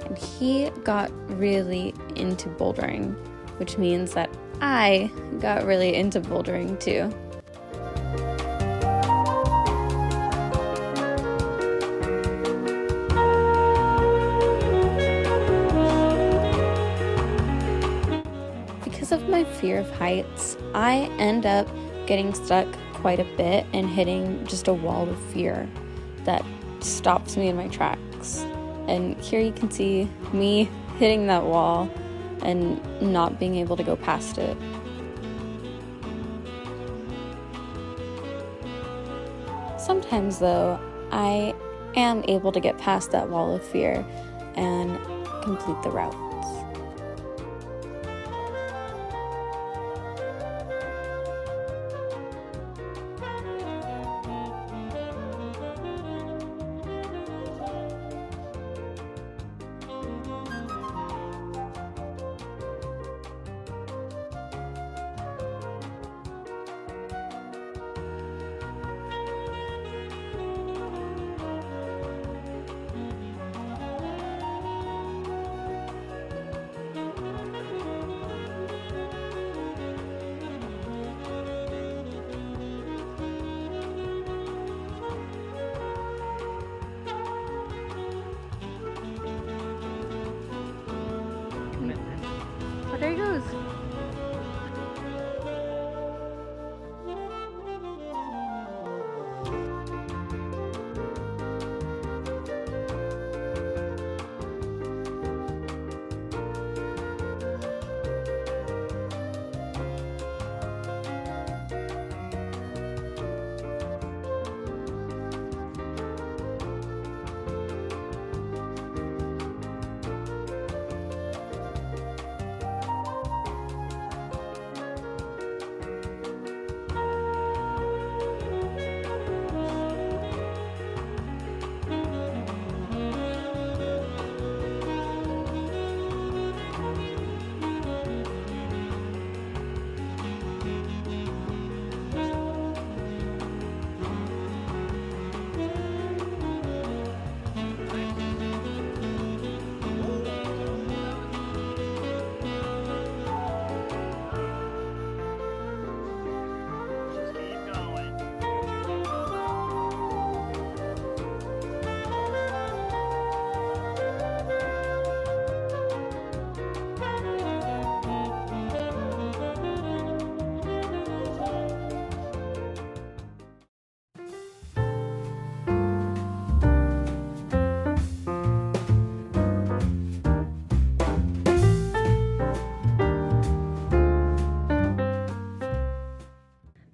and he got really into bouldering, which means that I got really into bouldering too. Because of my fear of heights, I end up getting stuck quite a bit and hitting just a wall of fear that stops me in my tracks. And here you can see me hitting that wall and not being able to go past it. Sometimes though, I am able to get past that wall of fear and complete the route. Oh, there he goes.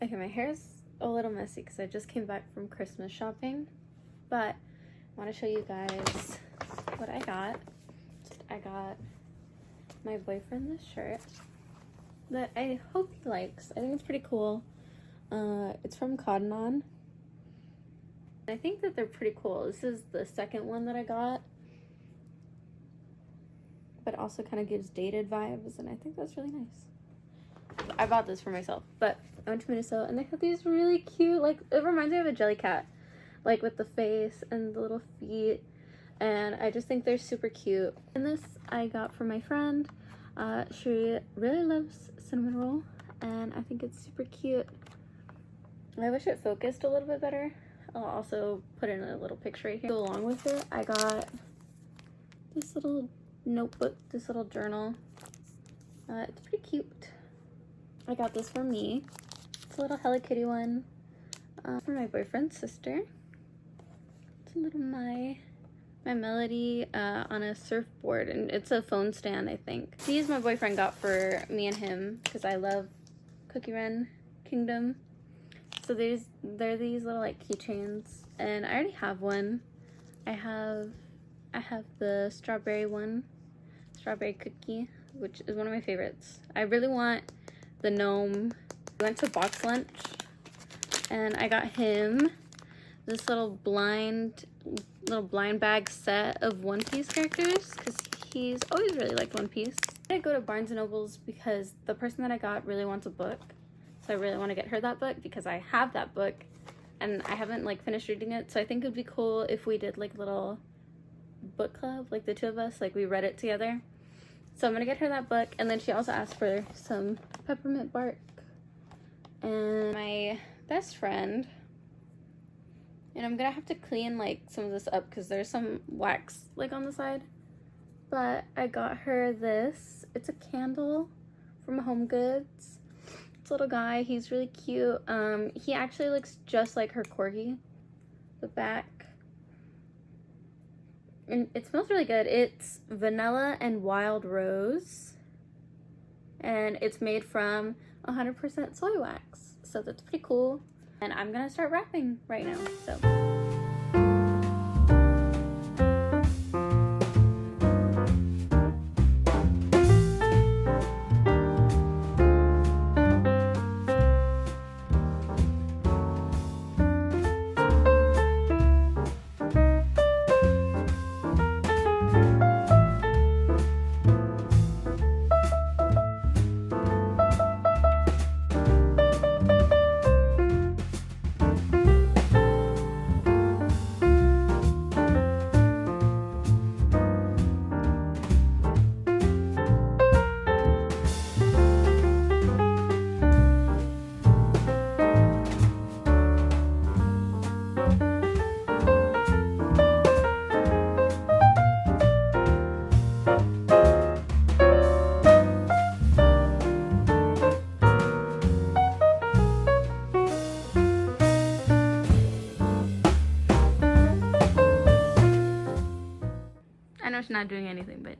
Okay, my hair's a little messy because I just came back from Christmas shopping, but I want to show you guys what I got. I got my boyfriend this shirt that I hope he likes. I think it's pretty cool. It's from Cotton On. I think that they're pretty cool. This is the second one that I got, but also kind of gives dated vibes, and I think that's really nice. I bought this for myself, but I went to Minnesota and they have these really cute, like, it reminds me of a Jellycat, like with the face and the little feet, and I just think they're super cute. And this I got from my friend. She really loves cinnamon roll, and I think it's super cute. I wish it focused a little bit better. I'll also put in a little picture right here. Go along with it, I got this little notebook, this little journal. It's pretty cute. I got this for me. It's a little Hello Kitty one. For my boyfriend's sister. It's a little my Melody on a surfboard, and it's a phone stand, I think. These my boyfriend got for me and him because I love Cookie Run Kingdom. So they're these little like keychains, and I already have one. I have the strawberry one, strawberry cookie, which is one of my favorites. I really want the gnome. We went to Box Lunch and I got him this little blind bag set of One Piece characters because he's always really liked One Piece. I go to Barnes & Noble's because the person that I got really wants a book, so I really want to get her that book because I have that book and I haven't like finished reading it. So I think it would be cool if we did like little book club, like the two of us, like we read it together. So I'm gonna get her that book, and then she also asked for some peppermint bark. And my best friend, and I'm gonna have to clean like some of this up because there's some wax like on the side. But I got her this. It's a candle from Home Goods. This little guy, he's really cute. He actually looks just like her corgi. The back. And it smells really good. It's vanilla and wild rose. And it's made from 100% soy wax. So that's pretty cool. And I'm gonna start wrapping right now, so. I know she's not doing anything, but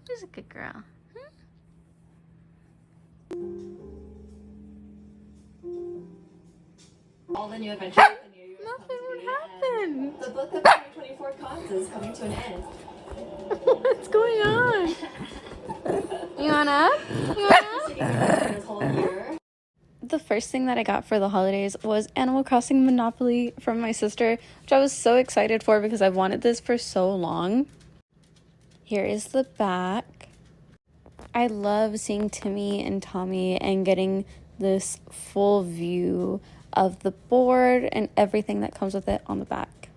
she's a good girl. All the new adventures of the new year. Nothing would happen. The book of 2024 cons is coming to an end. What's going on? You want up? You want up? This whole year. The first thing that I got for the holidays was Animal Crossing Monopoly from my sister, which I was so excited for because I've wanted this for so long. Here is the back. I love seeing Timmy and Tommy and getting this full view of the board and everything that comes with it on the back.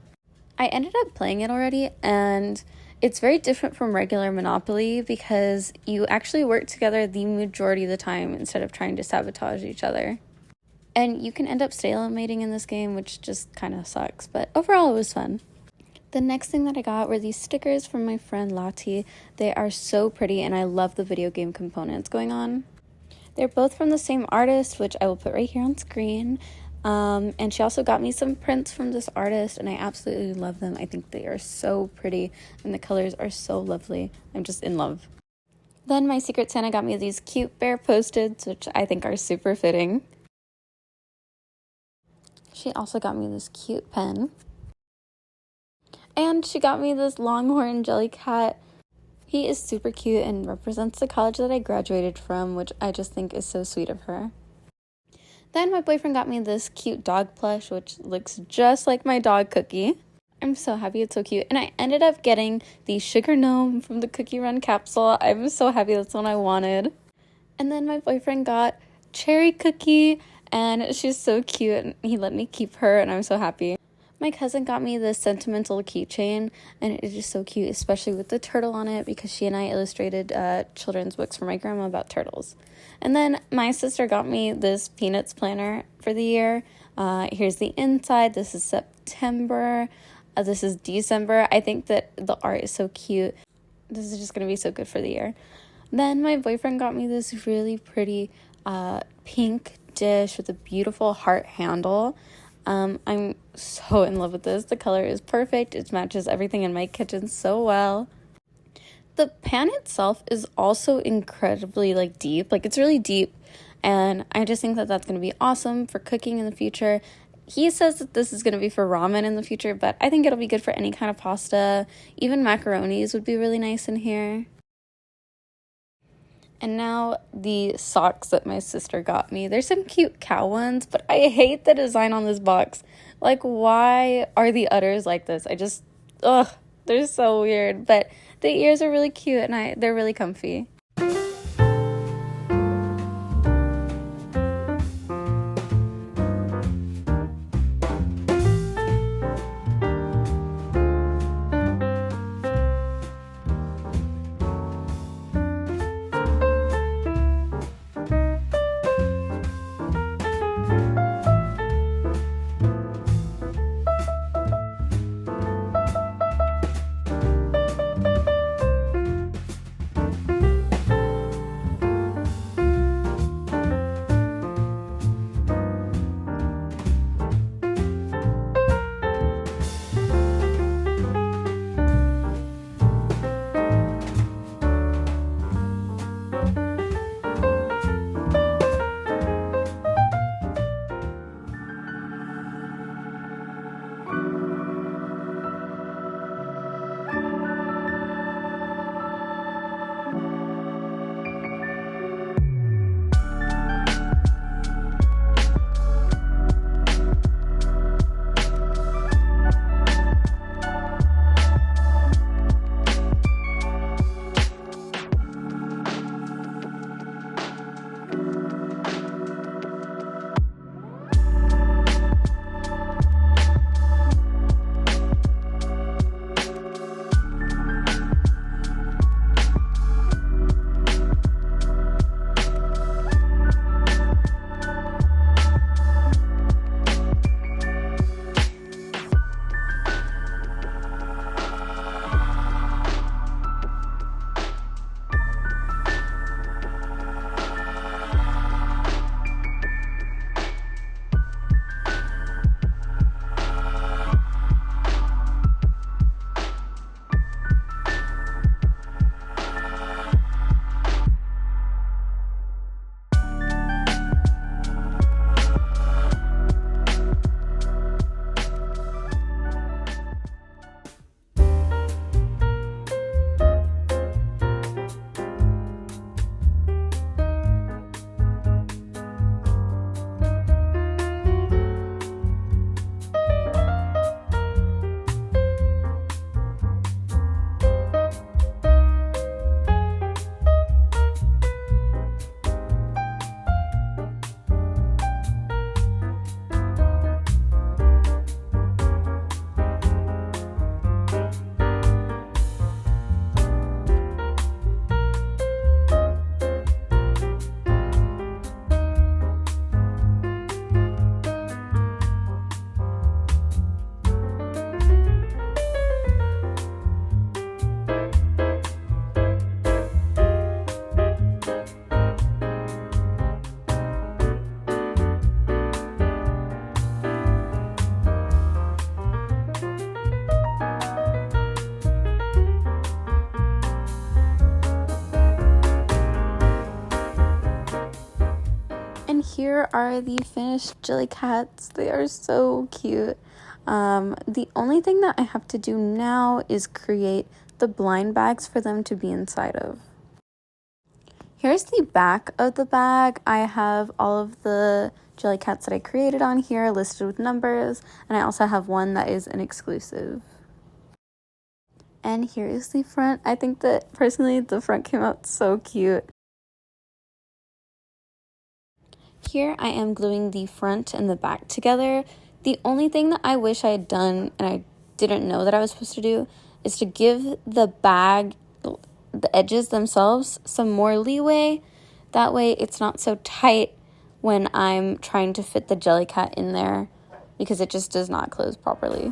I ended up playing it already, and it's very different from regular Monopoly because you actually work together the majority of the time instead of trying to sabotage each other. And you can end up stalemating in this game, which just kind of sucks, but overall it was fun. The next thing that I got were these stickers from my friend Lottie. They are so pretty, and I love the video game components going on. They're both from the same artist, which I will put right here on screen. And she also got me some prints from this artist, and I absolutely love them. I think they are so pretty, and the colors are so lovely. I'm just in love. Then my Secret Santa got me these cute bear Post-its, which I think are super fitting. She also got me this cute pen. And she got me this Longhorn Jellycat. He is super cute and represents the college that I graduated from, which I just think is so sweet of her. Then my boyfriend got me this cute dog plush, which looks just like my dog Cookie. I'm so happy, it's so cute. And I ended up getting the Sugar Gnome from the Cookie Run capsule. I'm so happy, that's what I wanted. And then my boyfriend got Cherry Cookie, and she's so cute, and he let me keep her, and I'm so happy. My cousin got me this sentimental keychain, and it is just so cute, especially with the turtle on it, because she and I illustrated children's books for my grandma about turtles. And then my sister got me this Peanuts planner for the year. Here's the inside. This is September. This is December. I think that the art is so cute. This is just going to be so good for the year. Then my boyfriend got me this really pretty pink dish with a beautiful heart handle. I'm so in love with this. The color is perfect. It matches everything in my kitchen so well. The pan itself is also incredibly deep. It's really deep, and I just think that that's going to be awesome for cooking in the future. He says that this is going to be for ramen in the future, but I think it'll be good for any kind of pasta. Even macaronis would be really nice in here. And now the socks that my sister got me. There's some cute cow ones, but I hate the design on this box. Why are the udders like this? They're so weird. But the ears are really cute, and they're really comfy. here are the finished Jellycats. They are so cute. The only thing that I have to do now is create the blind bags for them to be inside of. Here's the back of the bag. I have all of the Jellycats that I created on here listed with numbers, and I also have one that is an exclusive. And here is the front. I think that personally the front came out so cute. Here I am gluing the front and the back together. The only thing that I wish I had done, and I didn't know that I was supposed to do, is to give the bag, the edges themselves, some more leeway. That way it's not so tight when I'm trying to fit the Jellycat in there, because it just does not close properly.